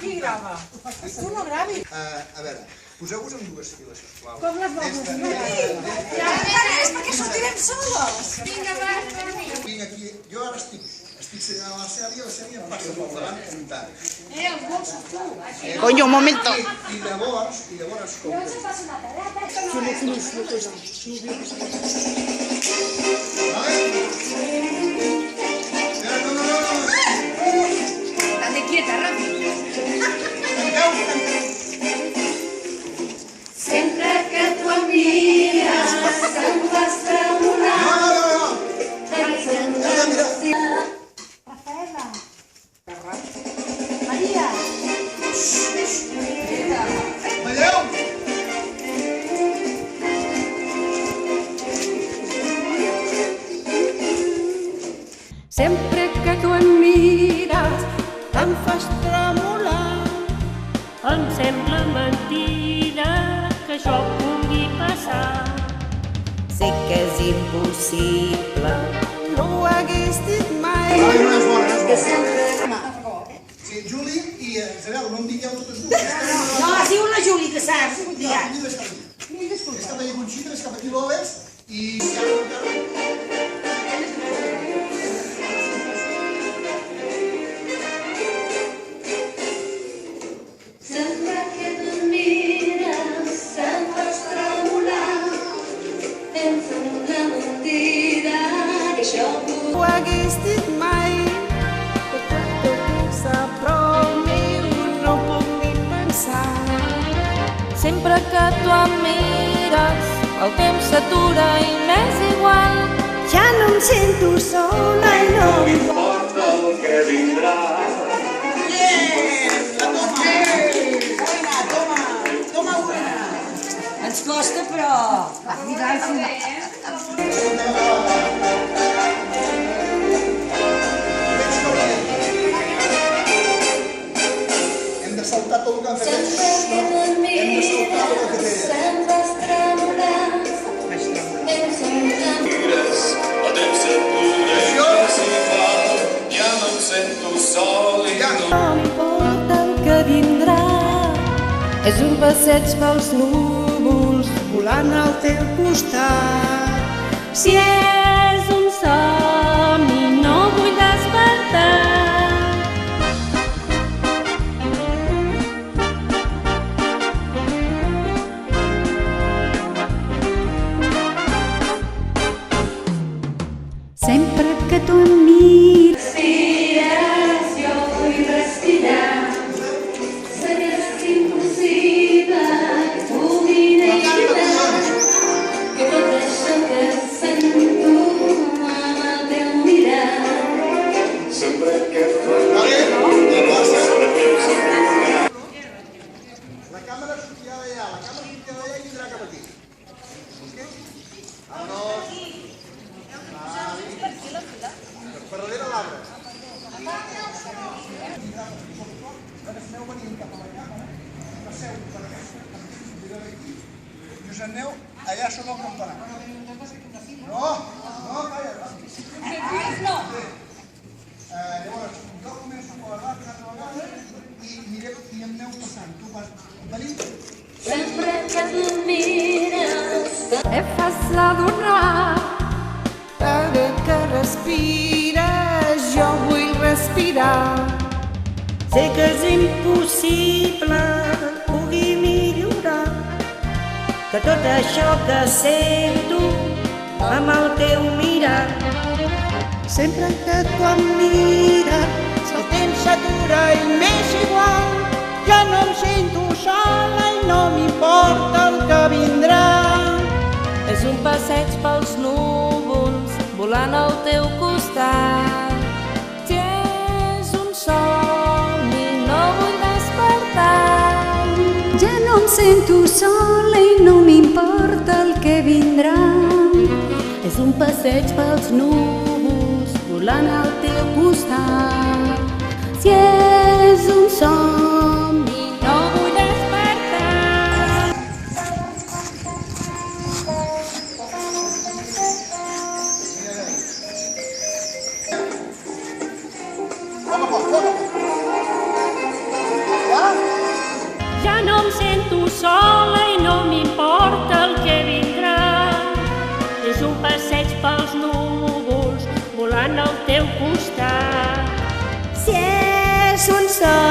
Qui grava? Tu no gravis. A veure, poseu-vos en dues files, sisplau. Com les vols? Ja, és perquè sortirem soles. Vinc aquí, jo ara estic senyant a la Cèlia em passa pel davant comptant. Els vols tu. Coño, un momento. I llavors, com que... Date quieta, rápido. Sempre que tu em mires, em fas tremolar. Rafaela. Maria. Veieu? Sempre que tu em mires, em fas tremolar. Em sembla mentida que això pugui passar. Sé que és impossible, no ho hagués dit mai. No és bona. Sí, Juli i Isabel, no em digueu totes dues. No, es diu la Juli, que saps. És cap allà Conxita, és cap aquí l'Oves i... Sempre que tu em mires, em fas tremolar. Em sembla mentida que això No ho hagués dit mai. Que tot és a prop meu, no puc ni pensar. Sempre que tu em mires, el temps s'atura i m'és igual. Ja no em sento sola i no Importa el que vindrà. Toma una. Ens costa, però... Va, mira, al final. Hem de saltar tot el que han fet. Sempre que tu em Hem de saltar tot el que mires, feia. em fas tremolar. Em sembla... El temps s'atura i no s'hi fa. Ja no em sento sol i no... m'importa el que vindrà. És un passeig pels núvols, volant al teu costat. Si és un somni, no vull despertar. Sempre que tu em mires, Respires, jo vull respirar. Sé que és impossible que pugui negar que tot això que sento amb el teu mirar. Sempre que tu em La càmera sortirà d'allà, i vindrà cap aquí. Vámonos. Per darrere l'arbre. Ara aneu venint cap a la càmera, passeu per aquesta, i us aneu allà sobre el campanar. No, calla. Llavors, jo començo a la altra vegada i em aneu passant. Tu vas venint. Sempre que tu em mires, é fàcil adorar. Cada que respires, jo vull respirar. Sé que és impossible que pugui millorar, que tot això que sento amb el teu mirar. Sempre que tu em mires, el temps s'atura i m'és igual. Ja no em sento sola i no m'importa el que vindrà. És un passeig pels núvols, volant al teu costat. Si és un somni, no vull despertar. Ja no em sento sola i no m'importa el que vindrà. És un passeig pels núvols, volant al teu costat. Si és un somni, No vull despertar. Poc a poc. sento sola i no m'importa el que vindrà. És un passeig pels núvols volant al teu costat. Si és un sol